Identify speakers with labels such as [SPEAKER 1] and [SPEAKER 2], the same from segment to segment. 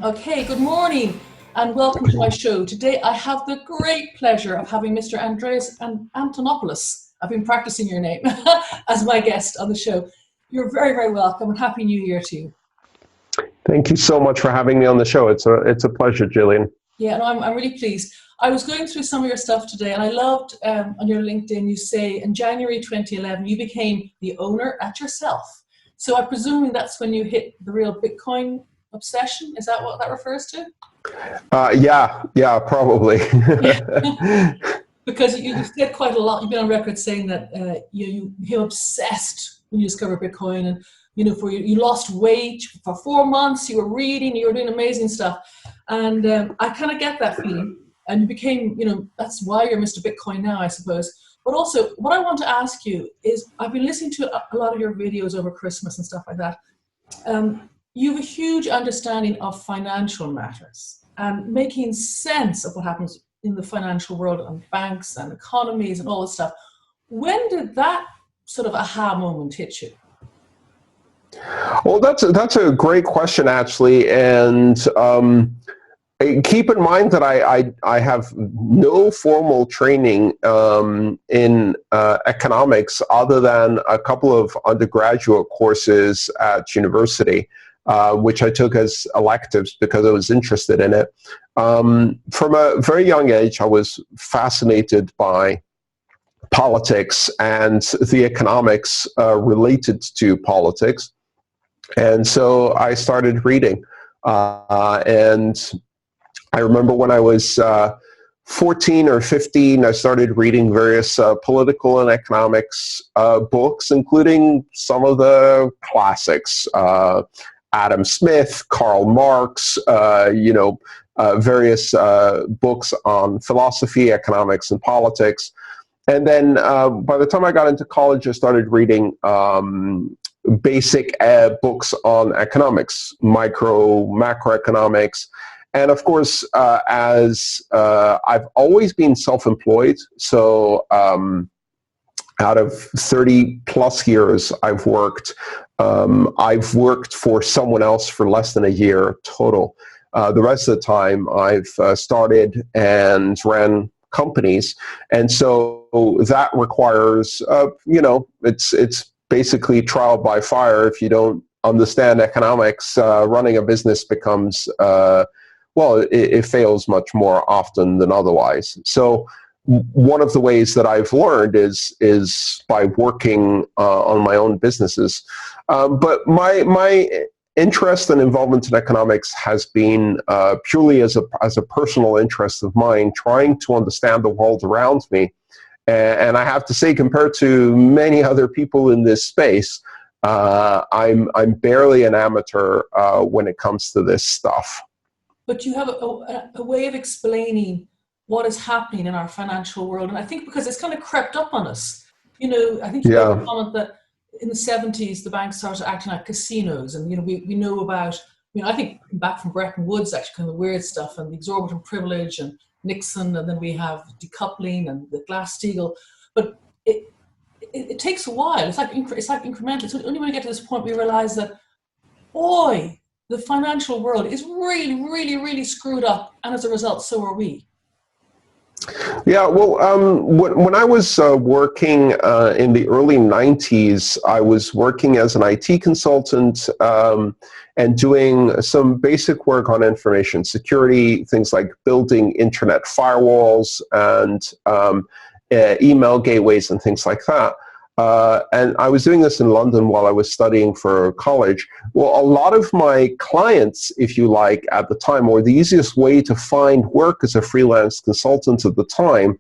[SPEAKER 1] Okay, good morning and welcome to my show. Today I have the great pleasure of having Mr. Andreas Antonopoulos, I've been practicing your name, as my guest on the show. You're very, very welcome and Happy New Year to you.
[SPEAKER 2] Thank you so much for having me on the show. It's a pleasure, Gillian.
[SPEAKER 1] Yeah, no, I'm really pleased. I was going through some of your stuff today and I loved on your LinkedIn, you say in January 2011, you became the owner at yourself. So I'm presuming that's when you hit the real Bitcoin obsession. Is that what that refers to?
[SPEAKER 2] Yeah, probably.
[SPEAKER 1] Because you've said quite a lot. You've been on record saying that you became obsessed when you discovered Bitcoin, and you lost weight for 4 months. You were reading, you were doing amazing stuff, and I kind of get that feeling. And you became, that's why you're Mr. Bitcoin now, I suppose. But also, what I want to ask you is, I've been listening to a lot of your videos over Christmas and stuff like that. You have a huge understanding of financial matters and making sense of what happens in the financial world and banks and economies and all this stuff. When did that sort of aha moment hit you?
[SPEAKER 2] Well, that's a great question, actually, and keep in mind that I have no formal training in economics other than a couple of undergraduate courses at university, which I took as electives because I was interested in it. From a very young age, I was fascinated by politics and the economics related to politics. And so I started reading. And I remember when I was 14 or 15, I started reading various political and economics books, including some of the classics. Adam Smith, Karl Marx, various books on philosophy, economics, and politics. And then by the time I got into college, I started reading basic books on economics, macroeconomics. And of course, as I've always been self-employed, so out of 30 plus years I've worked for someone else for less than a year total. The rest of the time I've started and ran companies. And so that requires, it's basically trial by fire. If you don't understand economics, running a business becomes, it fails much more often than otherwise. So one of the ways that I've learned is by working on my own businesses. But my interest and involvement in economics has been purely as a personal interest of mine, trying to understand the world around me. And I have to say, compared to many other people in this space, I'm barely an amateur when it comes to this stuff.
[SPEAKER 1] But you have a way of explaining what is happening in our financial world. And I think because it's kind of crept up on us. I think you made a comment that in the 70s, the banks started acting like casinos. And, we know about, I think back from Bretton Woods, actually, kind of the weird stuff and the exorbitant privilege and Nixon, and then we have decoupling and the Glass-Steagall. But it takes a while. It's like incremental. So only when we get to this point, we realize that, boy, the financial world is really, really, really screwed up. And as a result, so are we.
[SPEAKER 2] Yeah, well, when I was working in the early 90s, I was working as an IT consultant and doing some basic work on information security, things like building internet firewalls and email gateways and things like that. And I was doing this in London while I was studying for college. Well, a lot of my clients, if you like, at the time, or the easiest way to find work as a freelance consultant at the time,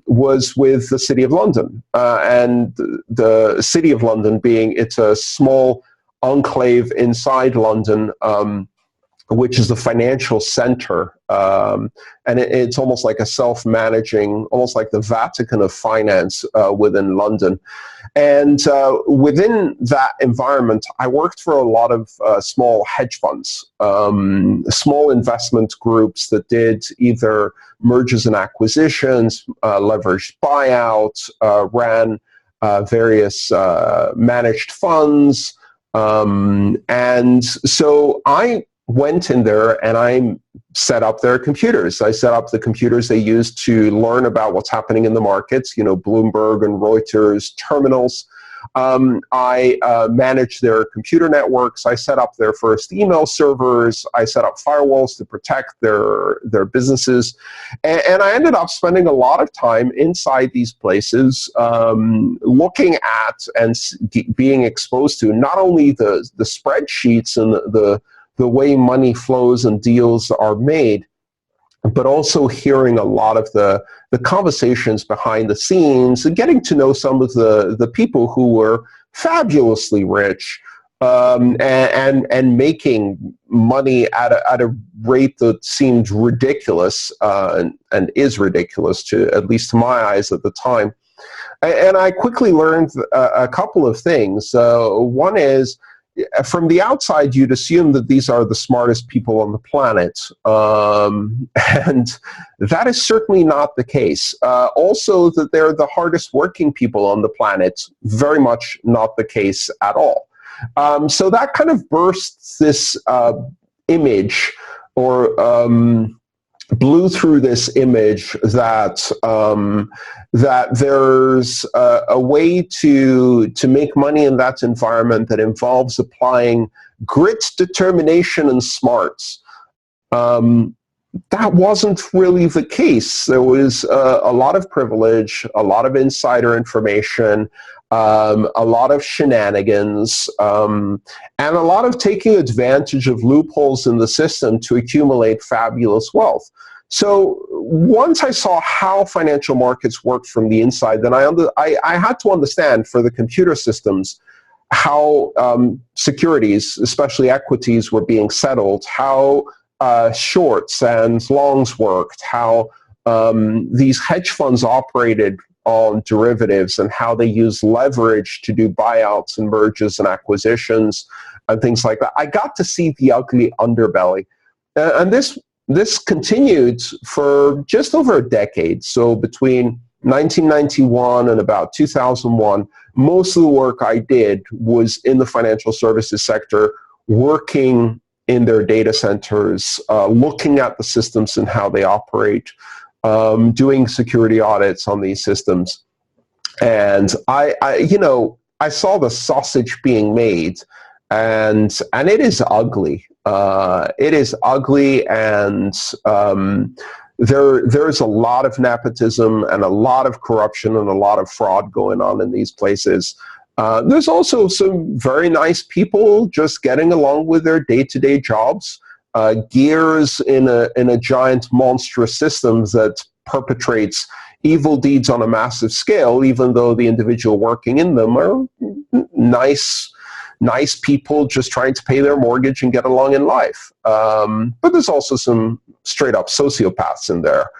[SPEAKER 2] was with the City of London. And the City of London being, it's a small enclave inside London, which is the financial center. And it's almost like a self-managing, almost like the Vatican of finance within London. And within that environment, I worked for a lot of small hedge funds, small investment groups that did either mergers and acquisitions, leveraged buyouts, ran various managed funds. And so I went in there and I set up their computers. I set up the computers they use to learn about what's happening in the markets, Bloomberg and Reuters terminals. I managed their computer networks. I set up their first email servers. I set up firewalls to protect their businesses. And I ended up spending a lot of time inside these places, looking at and being exposed to not only the spreadsheets and the way money flows and deals are made, but also hearing a lot of the conversations behind the scenes and getting to know some of the people who were fabulously rich, and making money at a rate that seemed ridiculous, and is ridiculous, at least to my eyes at the time. And I quickly learned a couple of things. One is, from the outside, you'd assume that these are the smartest people on the planet, and that is certainly not the case. Also, that they're the hardest working people on the planet, very much not the case at all. So that kind of bursts this image, or blew through this image that that there's a way to make money in that environment that involves applying grit, determination, and smarts. That wasn't really the case. There was a lot of privilege, a lot of insider information, a lot of shenanigans, and a lot of taking advantage of loopholes in the system to accumulate fabulous wealth. So once I saw how financial markets worked from the inside, then I had to understand, for the computer systems, how securities, especially equities, were being settled, how shorts and longs worked, how these hedge funds operated on derivatives, and how they use leverage to do buyouts and mergers and acquisitions and things like that. I got to see the ugly underbelly. And this continued for just over a decade. So between 1991 and about 2001, most of the work I did was in the financial services sector, working in their data centers, looking at the systems and how they operate, doing security audits on these systems. And I saw the sausage being made, and it is ugly. It is ugly, and there's a lot of nepotism and a lot of corruption and a lot of fraud going on in these places. There's also some very nice people just getting along with their day-to-day jobs. Gears in a giant monstrous system that perpetrates evil deeds on a massive scale, even though the individual working in them are nice people just trying to pay their mortgage and get along in life. But there's also some straight up sociopaths in there.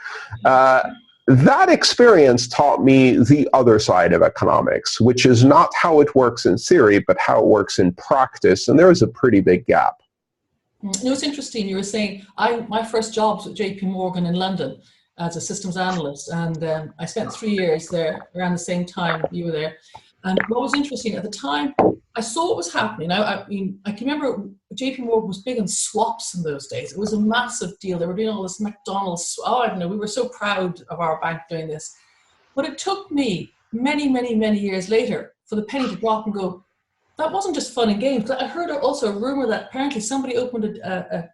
[SPEAKER 2] That experience taught me the other side of economics, which is not how it works in theory, but how it works in practice. And there is a pretty big gap.
[SPEAKER 1] It's interesting. You were saying, my first job was at JP Morgan in London as a systems analyst, and I spent 3 years there around the same time you were there. And what was interesting at the time, I saw what was happening. I can remember JP Morgan was big on swaps in those days. It was a massive deal. They were doing all this McDonald's. I don't know. We were so proud of our bank doing this. But it took me many, many, many years later for the penny to drop and go, that wasn't just fun and games. I heard also a rumor that apparently somebody opened a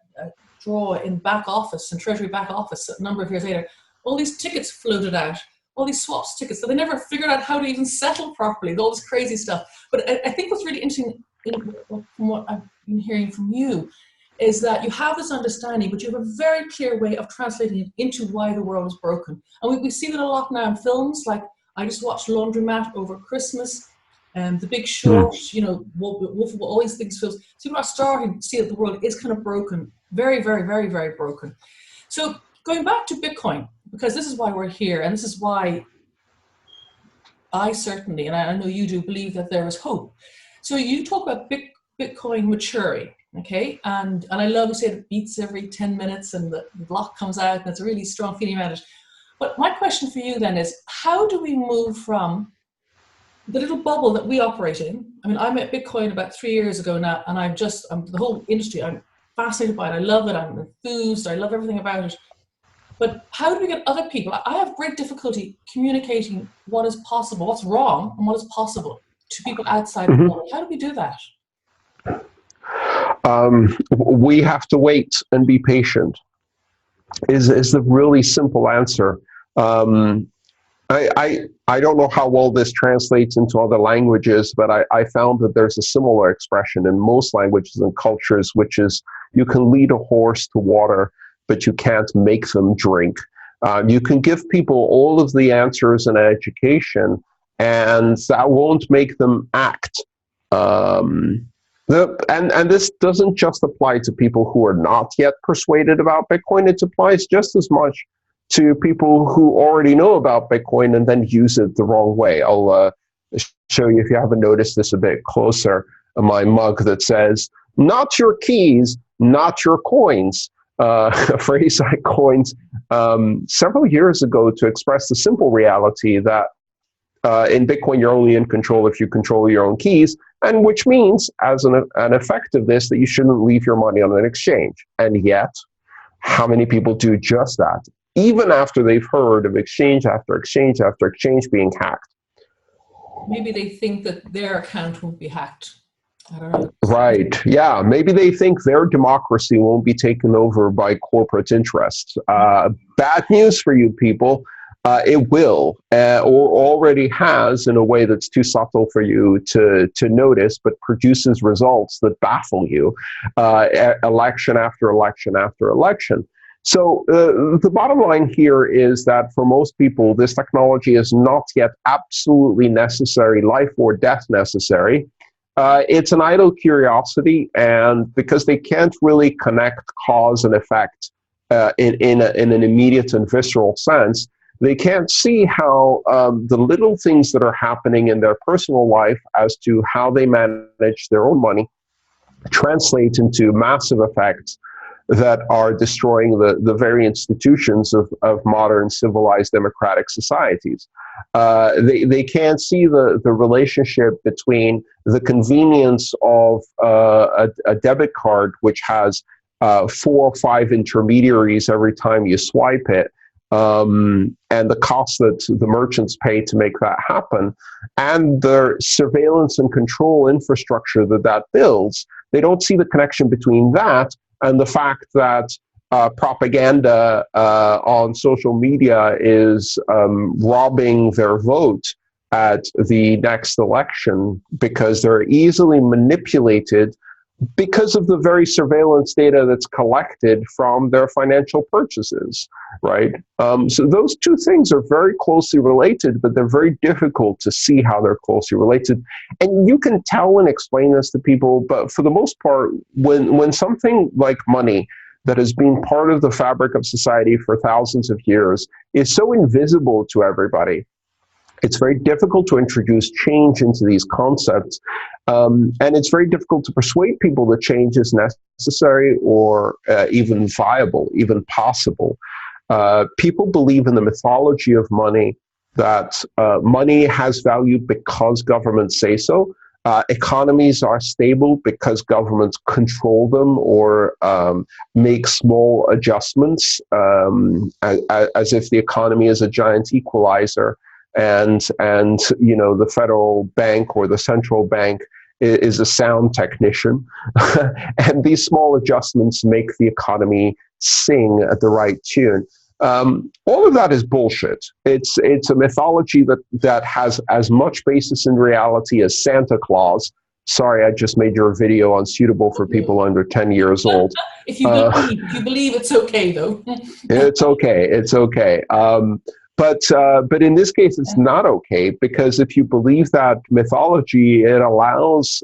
[SPEAKER 1] drawer in back office, in Treasury back office, a number of years later. All these tickets floated out, all these swaps tickets. So they never figured out how to even settle properly, all this crazy stuff. But I think what's really interesting from what I've been hearing from you is that you have this understanding, but you have a very clear way of translating it into why the world is broken. And we see that a lot now in films. Like, I just watched Laundromat over Christmas, and The Big Short, Wolf of all these things. Films. So people are starting to see that the world is kind of broken, very, very, very, very broken. So going back to Bitcoin, because this is why we're here, and this is why I certainly, and I know you do, believe that there is hope. So you talk about Bitcoin maturing, okay? And I love you say it beats every 10 minutes and the block comes out and it's a really strong feeling about it. But my question for you then is, how do we move from the little bubble that we operate in? I mean, I met Bitcoin about 3 years ago now, and the whole industry, I'm fascinated by it. I love it. I'm enthused. I love everything about it. But how do we get other people? I have great difficulty communicating what is possible, what's wrong, and what is possible to people outside of money. How do we do that?
[SPEAKER 2] We have to wait and be patient. Is the really simple answer. I don't know how well this translates into other languages, but I found that there's a similar expression in most languages and cultures, which is you can lead a horse to water, but you can't make them drink. You can give people all of the answers in education, and that won't make them act. And this doesn't just apply to people who are not yet persuaded about Bitcoin. It applies just as much to people who already know about Bitcoin and then use it the wrong way. I'll show you, if you haven't noticed this a bit closer, my mug that says, "Not your keys, not your coins." A phrase I coined several years ago to express the simple reality that in Bitcoin, you're only in control if you control your own keys, and which means, as an effect of this, that you shouldn't leave your money on an exchange. And yet, how many people do just that, even after they've heard of exchange after exchange after exchange being hacked?
[SPEAKER 1] Maybe they think that their account won't be hacked. I don't know.
[SPEAKER 2] Right. Yeah. Maybe they think their democracy won't be taken over by corporate interests. Bad news for you people. It will, or already has, in a way that's too subtle for you to notice, but produces results that baffle you, election after election after election. So the bottom line here is that for most people, this technology is not yet absolutely necessary, life or death necessary. It's an idle curiosity, and because they can't really connect cause and effect in an immediate and visceral sense, they can't see how the little things that are happening in their personal life as to how they manage their own money translate into massive effects that are destroying the very institutions of modern civilized democratic societies. They can't see the relationship between the convenience of a debit card, which has 4 or 5 intermediaries every time you swipe it, and the cost that the merchants pay to make that happen, and the surveillance and control infrastructure that builds. They don't see the connection between that and the fact that propaganda on social media is robbing their vote at the next election because they're easily manipulated because of the very surveillance data that's collected from their financial purchases, right? So those two things are very closely related, but they're very difficult to see how they're closely related. And you can tell and explain this to people, but for the most part, when something like money that has been part of the fabric of society for thousands of years is so invisible to everybody, it's very difficult to introduce change into these concepts. And it's very difficult to persuade people that change is necessary or even viable, even possible. People believe in the mythology of money, that money has value because governments say so. Economies are stable because governments control them or make small adjustments, as if the economy is a giant equalizer. And you know, the federal bank or the central bank is a sound technician. And these small adjustments make the economy sing at the right tune. All of that is bullshit. It's a mythology that has as much basis in reality as Santa Claus. Sorry, I just made your video unsuitable for people under 10 years old.
[SPEAKER 1] If you believe, it's okay, though.
[SPEAKER 2] It's okay. It's okay. But in this case, it's not okay, because if you believe that mythology, it allows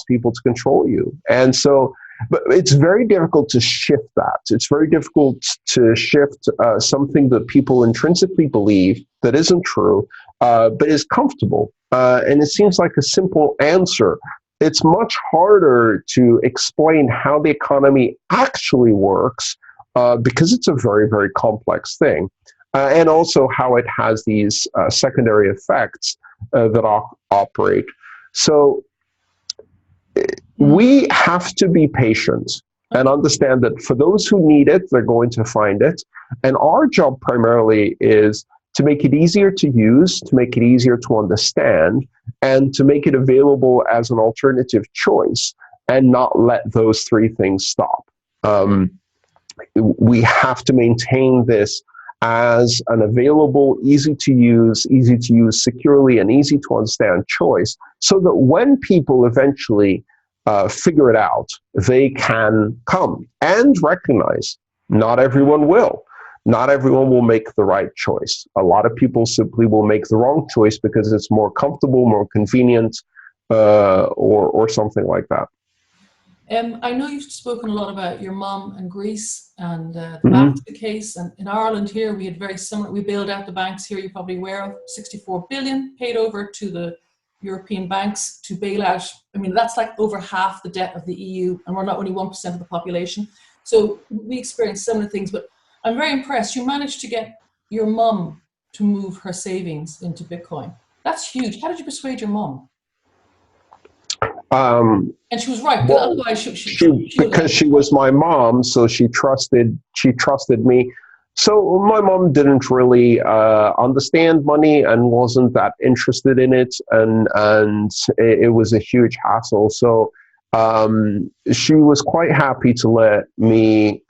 [SPEAKER 2] people to control you. And so, but it's very difficult to shift that. It's very difficult to shift something that people intrinsically believe that isn't true, but is comfortable. And it seems like a simple answer. It's much harder to explain how the economy actually works, because it's a very, very complex thing. And also how it has these secondary effects that operate. So we have to be patient. and understand that for those who need it, they're going to find it. And our job primarily is to make it easier to use, to make it easier to understand, and to make it available as an alternative choice, and not let those three things stop. We have to maintain this as an available, easy to use securely, and easy to understand choice, so that when people eventually figure it out, they can come and recognize not everyone will. Not everyone will make the right choice. A lot of people simply will make the wrong choice because it's more comfortable, more convenient, or something like that.
[SPEAKER 1] I know you've spoken a lot about your mum and Greece and the basket case. And in Ireland here, we had very similar. We bailed out the banks here. You're probably aware of 64 billion paid over to the European banks to bail out. I mean, that's like over half the debt of the EU, and we're not only 1% of the population. So we experienced similar things. But I'm very impressed. You managed to get your mum to move her savings into Bitcoin. That's huge. How did you persuade your mum? And she was right.
[SPEAKER 2] Well,
[SPEAKER 1] otherwise,
[SPEAKER 2] because she was my mom, so she trusted me. So my mom didn't really understand money and wasn't that interested in it, and it was a huge hassle. So she was quite happy to let me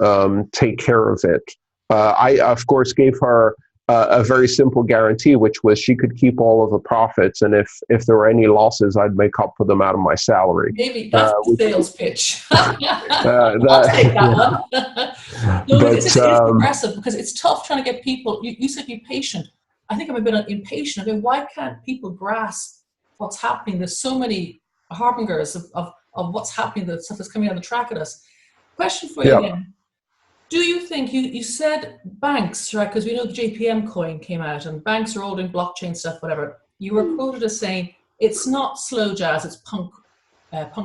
[SPEAKER 2] take care of it. I, of course, gave her a very simple guarantee, which was she could keep all of the profits, and if there were any losses, I'd make up for them out of my salary.
[SPEAKER 1] Maybe that's the sales pitch. I'll take that one. No, it's progressive, because it's tough trying to get people. You said be patient. I think I'm a bit impatient. I mean, why can't people grasp what's happening? There's so many harbingers of what's happening, the stuff that's coming on the track at us. Question for you again. Do you think, you said banks, right? Because we know the JPM coin came out and banks are all doing blockchain stuff, whatever. You were quoted as saying, it's not slow jazz, it's punk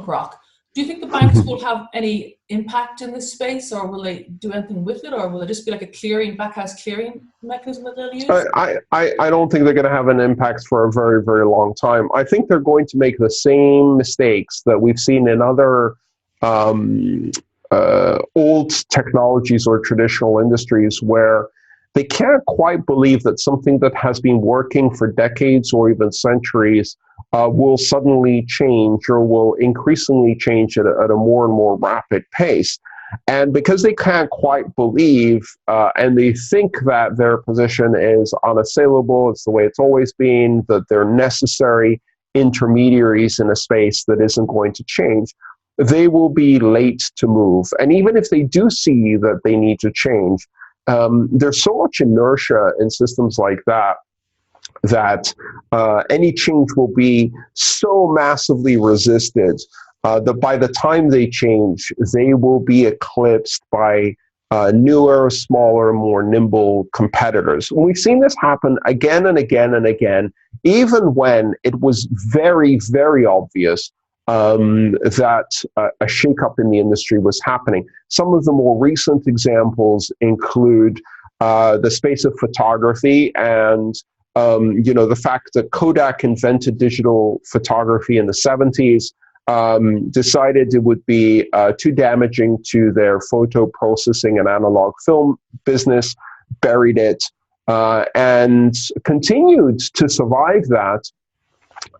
[SPEAKER 1] rock. Do you think the banks will have any impact in this space, or will they do anything with it, or will it just be like a backhouse clearing mechanism that they'll use?
[SPEAKER 2] I don't think they're going to have an impact for a very, very long time. I think they're going to make the same mistakes that we've seen in other old technologies or traditional industries, where they can't quite believe that something that has been working for decades or even centuries will suddenly change, or will increasingly change at a more and more rapid pace. And because they can't quite believe, and they think that their position is unassailable, it's the way it's always been, that they're necessary intermediaries in a space that isn't going to change, they will be late to move. And even if they do see that they need to change, there's so much inertia in systems like that, that any change will be so massively resisted that by the time they change, they will be eclipsed by newer, smaller, more nimble competitors. And we've seen this happen again and again and again, even when it was very, very obvious that a shakeup in the industry was happening. Some of the more recent examples include the space of photography, and the fact that Kodak invented digital photography in the 70s, decided it would be too damaging to their photo processing and analog film business, buried it, and continued to survive that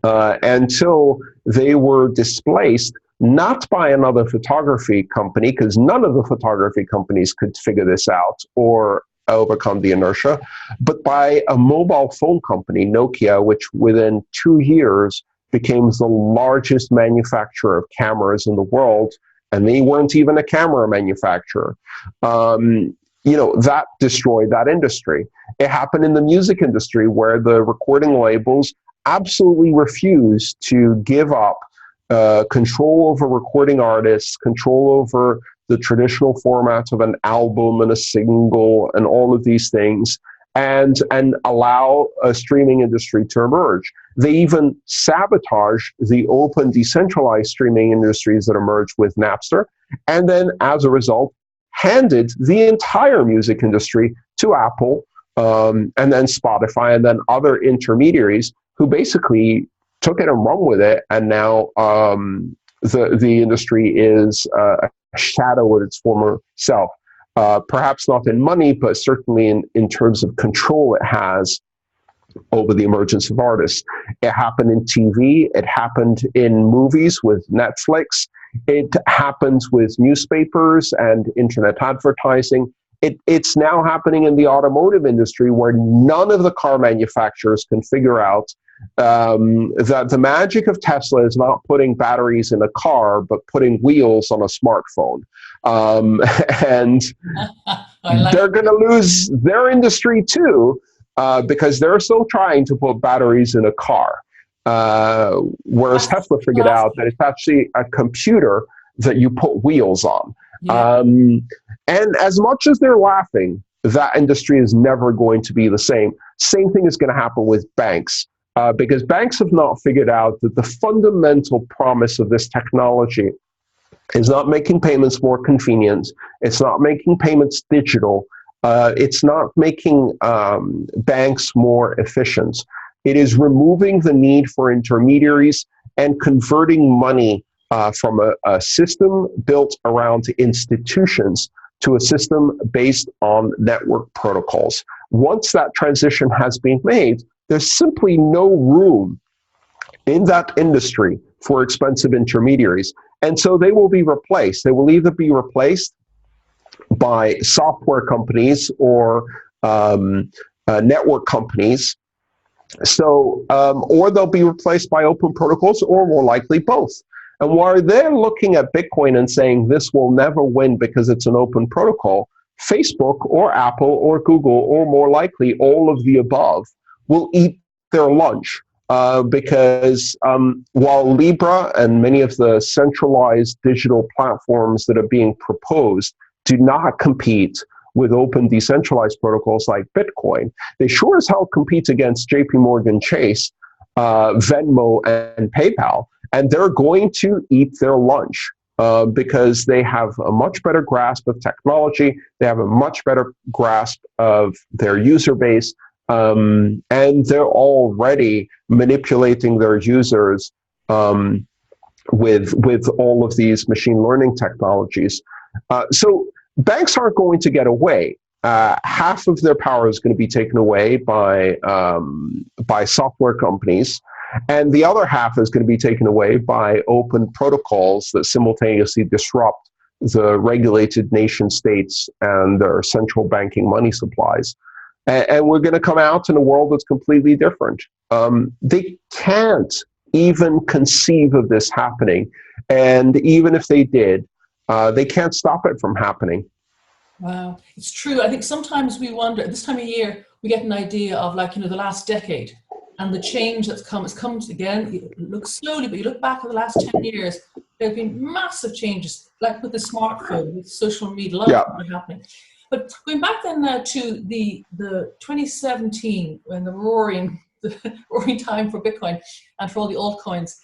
[SPEAKER 2] until they were displaced, not by another photography company, because none of the photography companies could figure this out or overcome the inertia, but by a mobile phone company, Nokia, which within 2 years became the largest manufacturer of cameras in the world, and they weren't even a camera manufacturer. That destroyed that industry. It happened in the music industry, where the recording labels absolutely refused to give up control over recording artists, control over the traditional format of an album and a single and all of these things, and allow a streaming industry to emerge. They even sabotaged the open, decentralized streaming industries that emerged with Napster, and then, as a result, handed the entire music industry to Apple, and then Spotify, and then other intermediaries who basically took it and run with it, and now the industry is a shadow of its former self. Perhaps not in money, but certainly in terms of control it has over the emergence of artists. It happened in TV. It happened in movies with Netflix. It happens with newspapers and internet advertising. It's now happening in the automotive industry, where none of the car manufacturers can figure out that the magic of Tesla is not putting batteries in a car, but putting wheels on a smartphone. And they're going to lose their industry too, because they're still trying to put batteries in a car. Whereas Tesla figured out that it's actually a computer that you put wheels on. Yeah. And as much as they're laughing, that industry is never going to be the same. Same thing is going to happen with banks, because banks have not figured out that the fundamental promise of this technology is not making payments more convenient. It's not making payments digital. It's not making banks more efficient. It is removing the need for intermediaries and converting money from a system built around institutions to a system based on network protocols. Once that transition has been made, there's simply no room in that industry for expensive intermediaries. And so they will be replaced. They will either be replaced by software companies or network companies. So, or they'll be replaced by open protocols, or more likely both. And while they're looking at Bitcoin and saying this will never win because it's an open protocol, Facebook or Apple or Google, or more likely all of the above, will eat their lunch. Because while Libra and many of the centralized digital platforms that are being proposed do not compete with open decentralized protocols like Bitcoin, they sure as hell compete against JP Morgan Chase, Venmo, and PayPal. And they're going to eat their lunch because they have a much better grasp of technology. They have a much better grasp of their user base. And they're already manipulating their users with all of these machine learning technologies. So banks aren't going to get away. Half of their power is going to be taken away by software companies, and the other half is going to be taken away by open protocols that simultaneously disrupt the regulated nation states and their central banking money supplies. And we're going to come out in a world that's completely different. They can't even conceive of this happening. And even if they did, they can't stop it from happening.
[SPEAKER 1] Wow, it's true. I think sometimes we wonder, this time of year, we get an idea of the last decade and the change that's come. It's come again, it looks slowly, but you look back at the last 10 years, there have been massive changes, like with the smartphone, with social media, a lot of things are happening. But going back then to the 2017, when the roaring time for Bitcoin and for all the altcoins,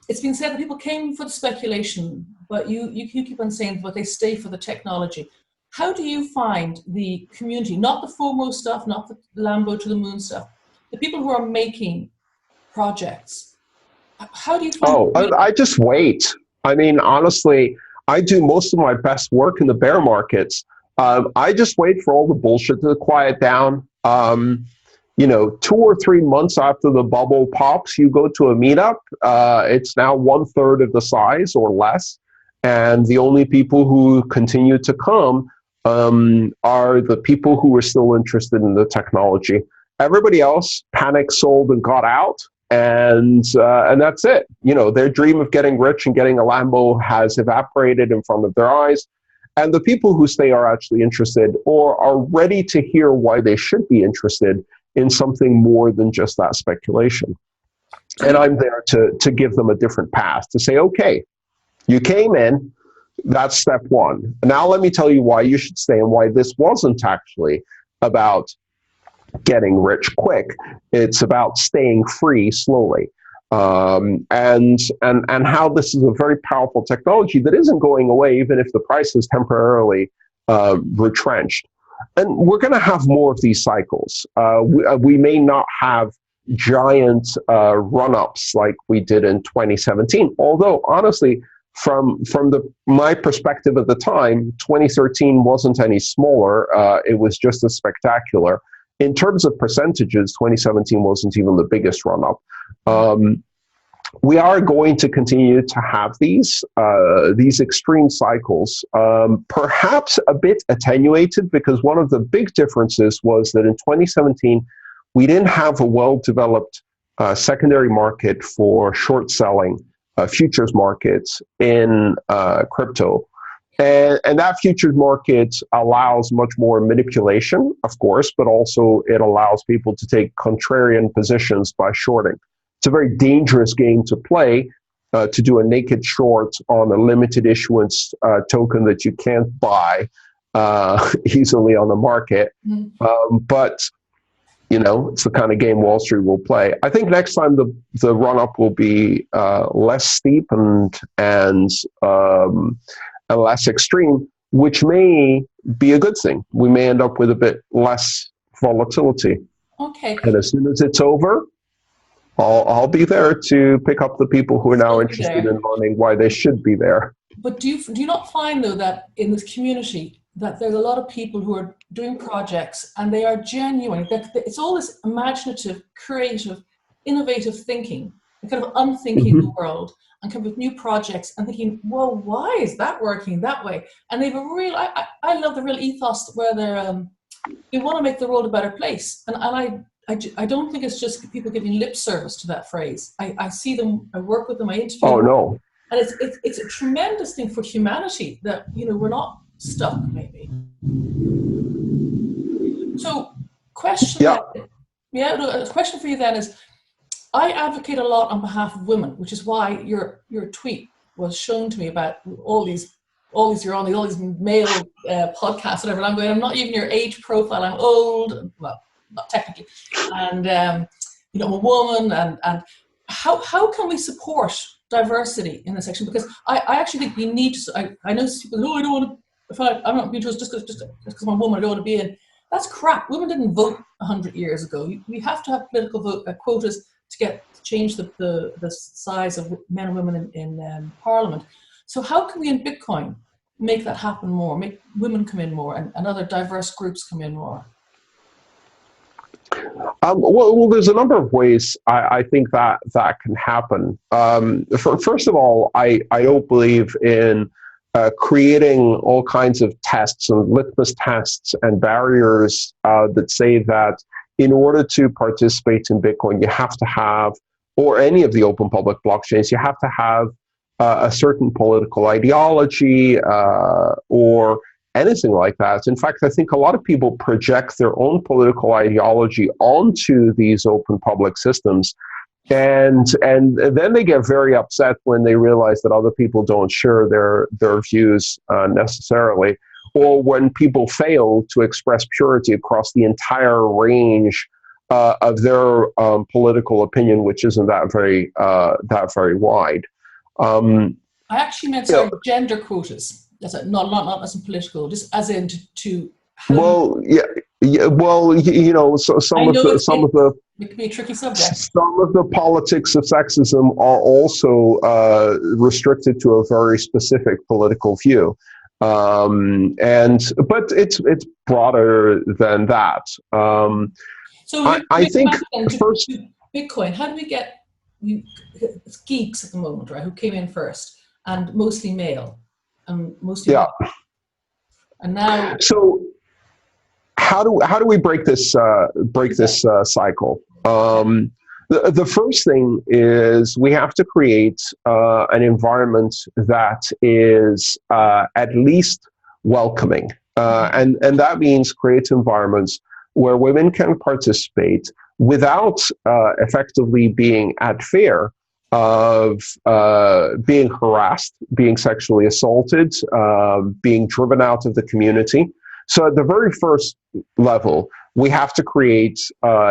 [SPEAKER 1] it's been said that people came for the speculation, but you keep on saying, but they stay for the technology. How do you find the community, not the FOMO stuff, not the Lambo to the moon stuff, the people who are making projects? How do you find
[SPEAKER 2] I just wait. I mean, honestly, I do most of my best work in the bear markets. I just wait for all the bullshit to quiet down. 2 or 3 months after the bubble pops, you go to a meetup. It's now 1/3 of the size or less. And the only people who continue to come are the people who are still interested in the technology. Everybody else panicked, sold, and got out. And that's it. Their dream of getting rich and getting a Lambo has evaporated in front of their eyes. And the people who stay are actually interested, or are ready to hear why they should be interested in something more than just that speculation. And I'm there to give them a different path, to say, okay, you came in, that's step one. Now let me tell you why you should stay and why this wasn't actually about getting rich quick. It's about staying free slowly. And how this is a very powerful technology that isn't going away, even if the price is temporarily retrenched. And we're going to have more of these cycles. We may not have giant run-ups like we did in 2017, although honestly, my perspective at the time, 2013 wasn't any smaller. It was just as spectacular. In terms of percentages, 2017 wasn't even the biggest run-up. We are going to continue to have these extreme cycles, perhaps a bit attenuated, because one of the big differences was that in 2017, we didn't have a well-developed secondary market for short selling, futures markets in crypto. And that futures market allows much more manipulation, of course, but also it allows people to take contrarian positions by shorting. It's a very dangerous game to play, to do a naked short on a limited issuance token that you can't buy easily on the market. But it's the kind of game Wall Street will play. I think next time the run-up will be less steep and less extreme, which may be a good thing. We may end up with a bit less volatility.
[SPEAKER 1] Okay.
[SPEAKER 2] And as soon as it's over, I'll be there to pick up the people who are now interested in learning why they should be there.
[SPEAKER 1] But do you not find, though, that in this community that there's a lot of people who are doing projects and they are genuine? It's all this imaginative, creative, innovative thinking, kind of unthinking the world, and come with new projects and thinking, well, why is that working that way? And they've a real, I love the real ethos where they want to make the world a better place. And I don't think it's just people giving lip service to that phrase. I see them, I work with them, I interview them.
[SPEAKER 2] Oh, no.
[SPEAKER 1] And it's a tremendous thing for humanity that, we're not stuck, maybe. So, question for you then is, I advocate a lot on behalf of women, which is why your tweet was shown to me about all these you're on all these male podcasts, whatever. And I'm going, I'm not even your age profile. I'm old, well, not technically, and I'm a woman. And how can we support diversity in this section? Because I actually think we need to. I know people. I don't want to. I'm not being just because I'm a woman. I don't want to be in. That's crap. Women didn't vote 100 years ago. We have to have political quotas to change the size of men and women in Parliament. So how can we in Bitcoin make that happen more, make women come in more and other diverse groups come in more?
[SPEAKER 2] Well, there's a number of ways I think that can happen. First of all, I don't believe in creating all kinds of tests and litmus tests and barriers that say that in order to participate in Bitcoin, you have to have, or any of the open public blockchains, you have to have a certain political ideology or anything like that. In fact, I think a lot of people project their own political ideology onto these open public systems. And then they get very upset when they realize that other people don't share their views necessarily, or when people fail to express purity across the entire range of their political opinion, which isn't that very wide.
[SPEAKER 1] I actually meant gender quotas. That's not as in political, just as in to.
[SPEAKER 2] Well, yeah. Well, so some of the
[SPEAKER 1] it can be a tricky subject.
[SPEAKER 2] Some of the politics of sexism are also restricted to a very specific political view, but it's broader than that.
[SPEAKER 1] So
[SPEAKER 2] I think first
[SPEAKER 1] to Bitcoin. How do we get geeks at the moment, right? Who came in first, and mostly male, and mostly
[SPEAKER 2] yeah.
[SPEAKER 1] male. And now,
[SPEAKER 2] so how do we break this cycle? The first thing is we have to create an environment that is at least welcoming, and that means create environments where women can participate without effectively being at fear of being harassed, being sexually assaulted, being driven out of the community. So at the very first level, we have to create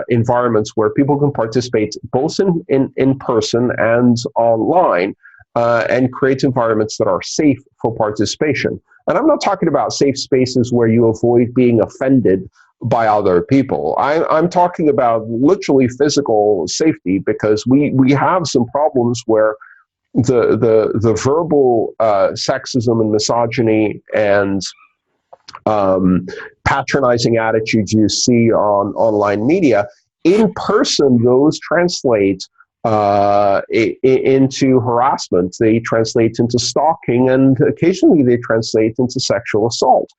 [SPEAKER 2] environments where people can participate both in person and online, and create environments that are safe for participation. And I'm not talking about safe spaces where you avoid being offended by other people. I'm talking about literally physical safety, because we have some problems where the verbal sexism and misogyny and patronizing attitudes you see on online media, in person, those translate into harassment. They translate into stalking, and occasionally they translate into sexual assault.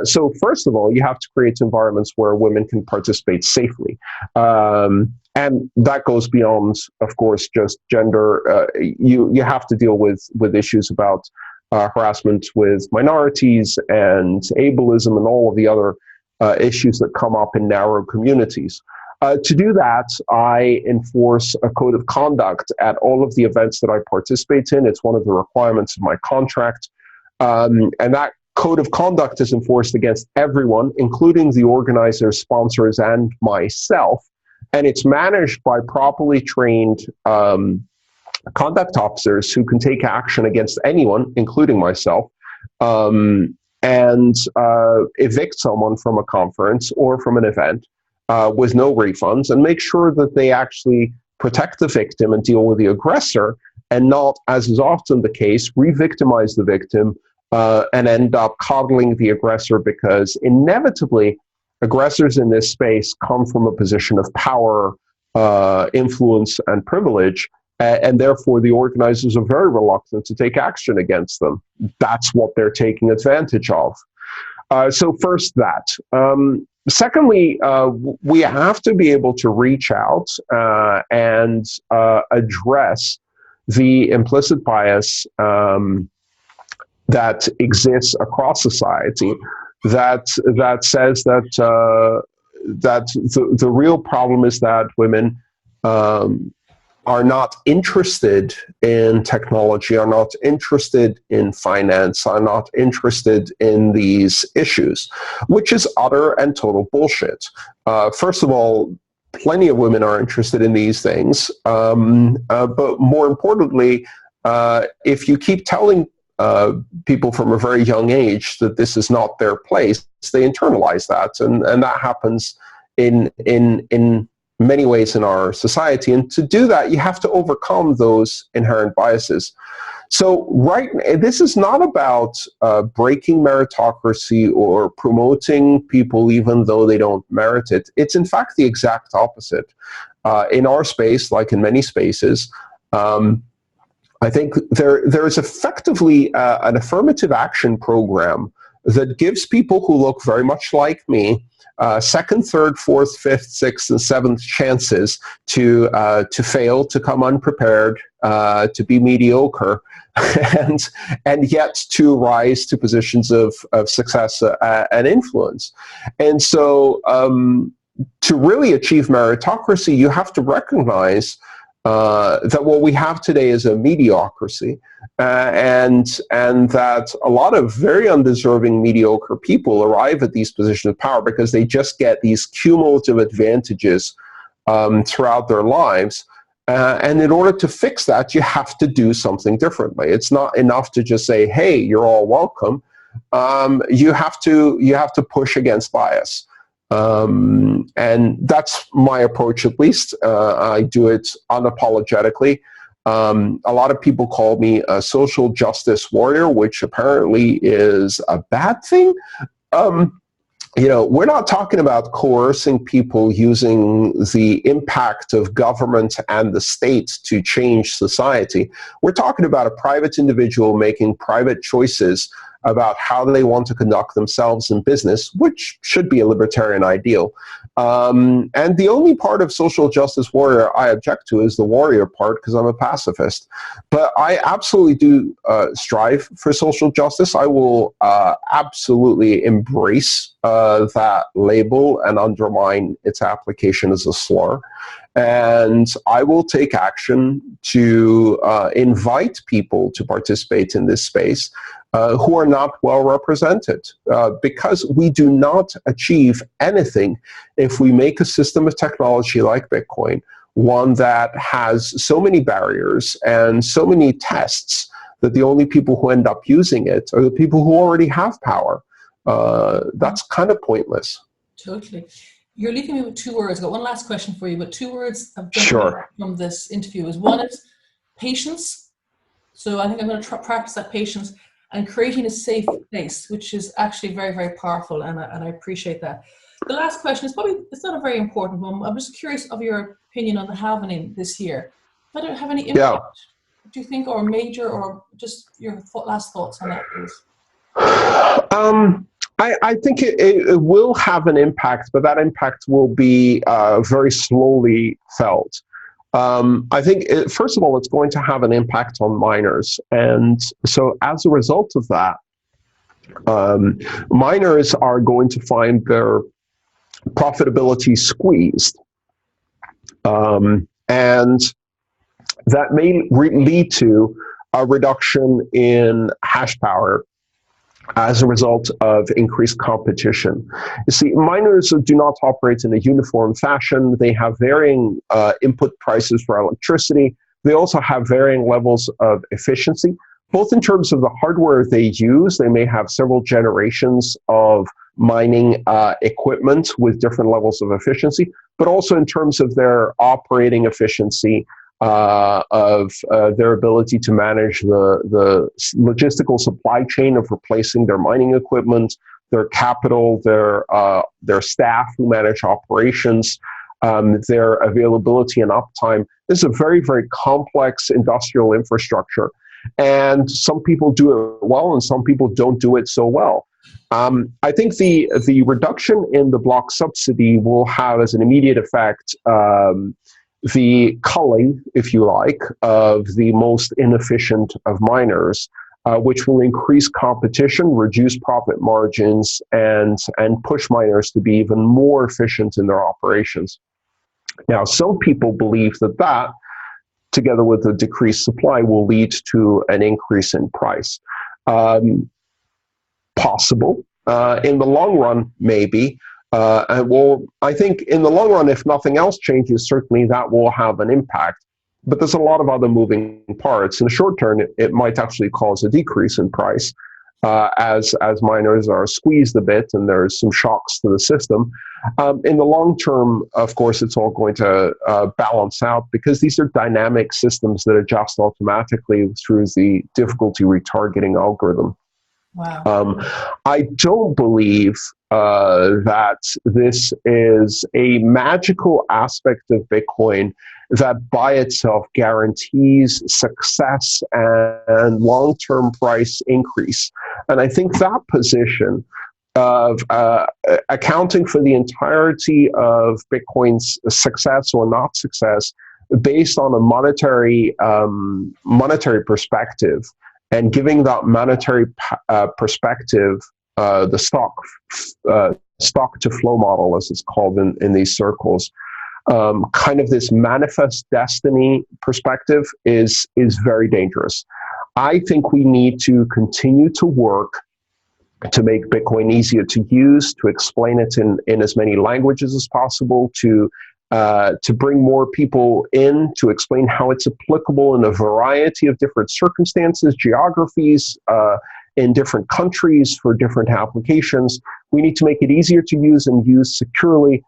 [SPEAKER 2] So first of all, you have to create environments where women can participate safely. And that goes beyond, of course, just gender. You have to deal with issues about harassment with minorities and ableism and all of the other issues that come up in narrow communities. To do that, I enforce a code of conduct at all of the events that I participate in. It's one of the requirements of my contract. And that code of conduct is enforced against everyone, including the organizers, sponsors, and myself. And it's managed by properly trained conduct officers who can take action against anyone, including myself, and evict someone from a conference or from an event with no refunds, and make sure that they actually protect the victim and deal with the aggressor, and not, as is often the case, re-victimize the victim and end up coddling the aggressor, because inevitably aggressors in this space come from a position of power, influence, and privilege, and therefore the organizers are very reluctant to take action against them. That's what they're taking advantage of. So first that. Secondly, we have to be able to reach out and address the implicit bias that exists across society, that says that the real problem is that women are not interested in technology, are not interested in finance, are not interested in these issues, which is utter and total bullshit. First of all, plenty of women are interested in these things, but more importantly, if you keep telling people from a very young age that this is not their place, they internalize that, and that happens in many ways in our society. And to do that, you have to overcome those inherent biases. So this is not about breaking meritocracy or promoting people even though they don't merit it. It's in fact the exact opposite. In our space, like in many spaces, I think there is effectively an affirmative action program that gives people who look very much like me second, third, fourth, fifth, sixth, and seventh chances to fail, to come unprepared, to be mediocre, and yet to rise to positions of success and influence. And so, to really achieve meritocracy, you have to recognize that what we have today is a mediocrity, and that a lot of very undeserving mediocre people arrive at these positions of power because they just get these cumulative advantages throughout their lives. And in order to fix that, you have to do something differently. It's not enough to just say, "Hey, you're all welcome." You have to push against bias. And that's my approach, at least. I do it unapologetically. A lot of people call me a social justice warrior, which apparently is a bad thing. We're not talking about coercing people using the impact of government and the state to change society. We're talking about a private individual making private choices about how they want to conduct themselves in business, which should be a libertarian ideal. And the only part of social justice warrior I object to is the warrior part, because I'm a pacifist. But I absolutely do strive for social justice. I will absolutely embrace that label and undermine its application as a slur. And I will take action to invite people to participate in this space who are not well represented, because we do not achieve anything if we make a system of technology like Bitcoin one that has so many barriers and so many tests that the only people who end up using it are the people who already have power. That's kind of pointless.
[SPEAKER 1] Totally. You're leaving me with 2 words. I've got one last question for you, but 2 words I've
[SPEAKER 2] Sure.
[SPEAKER 1] from this interview is, one is patience, So I think I'm going to practice that patience and creating a safe place, which is actually very, very powerful, and I appreciate that. The last question is probably, it's not a very important one. I'm just curious of your opinion on the halving this year. Did it have any impact, do you think, or major, or just your last thoughts on that, please?
[SPEAKER 2] I think it will have an impact, but that impact will be very slowly felt. I think, first of all, it's going to have an impact on miners. And so as a result of that, miners are going to find their profitability squeezed. And that may lead to a reduction in hash power as a result of increased competition. You see, miners do not operate in a uniform fashion. They have varying input prices for electricity. They also have varying levels of efficiency, both in terms of the hardware they use. They may have several generations of mining equipment with different levels of efficiency, but also in terms of their operating efficiency, of their ability to manage the logistical supply chain of replacing their mining equipment, their capital, their staff who manage operations, their availability and uptime. This is a very, very complex industrial infrastructure. And some people do it well and some people don't do it so well. I think the reduction in the block subsidy will have as an immediate effect the culling, if you like, of the most inefficient of miners, which will increase competition, reduce profit margins, and push miners to be even more efficient in their operations. Now, some people believe that, together with the decreased supply, will lead to an increase in price. Possible. In the long run, maybe. I think in the long run, if nothing else changes, certainly that will have an impact. But there's a lot of other moving parts. In the short term, it might actually cause a decrease in price as miners are squeezed a bit and there's some shocks to the system. In the long term, of course, it's all going to balance out because these are dynamic systems that adjust automatically through the difficulty retargeting algorithm.
[SPEAKER 1] Wow.
[SPEAKER 2] I don't believe that this is a magical aspect of Bitcoin that by itself guarantees success and long-term price increase. And I think that position of accounting for the entirety of Bitcoin's success or not success based on a monetary perspective, and giving that monetary perspective the stock to flow model, as it's called in these circles, kind of this manifest destiny perspective is very dangerous. I think we need to continue to work to make Bitcoin easier to use, to explain it in as many languages as possible, to bring more people in, to explain how it's applicable in a variety of different circumstances, geographies, in different countries for different applications. We need to make it easier to use and use securely.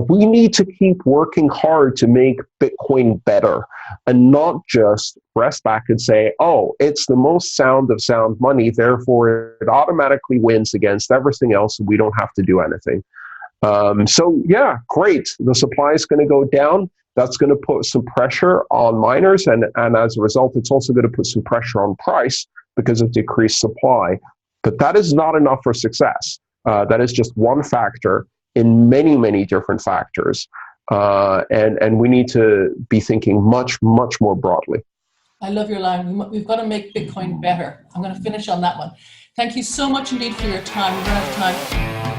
[SPEAKER 2] We need to keep working hard to make Bitcoin better and not just rest back and say, oh, it's the most sound of sound money, therefore it automatically wins against everything else and we don't have to do anything. So yeah, great. The supply is going to go down. That's going to put some pressure on miners. And as a result, it's also going to put some pressure on price because of decreased supply. But that is not enough for success. That is just one factor in many, many different factors. And we need to be thinking much, much more broadly.
[SPEAKER 1] I love your line. We've got to make Bitcoin better. I'm going to finish on that one. Thank you so much indeed for your time. We're out of time.